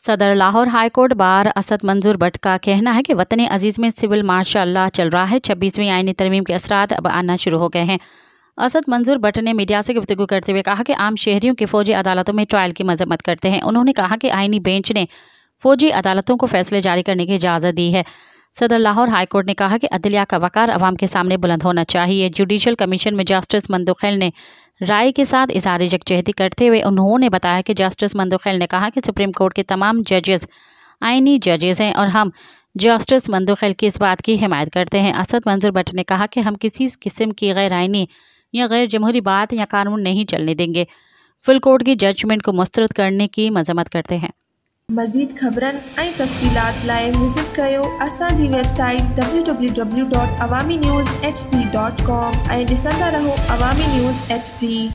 सदर Lahore high court bar Asad मंजूर भट्ट का कहना है कि वतन अजीज़ में सिविल मार्शल चल रहा है। 26वीं आईनी तरमीम के असरात अब आना शुरू हो गए हैं। असद मंजूर भट्ट ने मीडिया से गुफ्तगू करते हुए कहा कि आम शहरियों की फौजी अदालतों में ट्रायल की मजम्मत करते हैं। उन्होंने कहा कि आईनी बेंच ने फौजी अदालतों को फैसले जारी करने की इजाज़त दी है। सदर लाहौर हाई कोर्ट ने कहा कि अदलिया का वकार अवाम के सामने बुलंद होना चाहिए। जुडिशल कमीशन में जस्टिस मंदुखैल ने राय के साथ इज़हार यकजहती करते हुए उन्होंने बताया कि जस्टिस मंदुखैल ने कहा कि सुप्रीम कोर्ट के तमाम जजेस आईनी जजेस हैं और हम जस्टिस मंदुखैल की इस बात की हिमायत करते हैं। असद मंजूर भट्ट ने कहा कि हम किसी किस्म की गैर आईनी या गैर जमहूरी बात या कानून नहीं चलने देंगे। फुल कोर्ट की जजमेंट को मुस्तरद करने की मजम्मत करते हैं। मज़ीद ख़बरन ऐं तफ़सीलात लाइ विज़िट कयो असांजी वेबसाइट www.awamiNewsHD.com ऐं ॾिसंदा रहो अवामी न्यूज़ HD।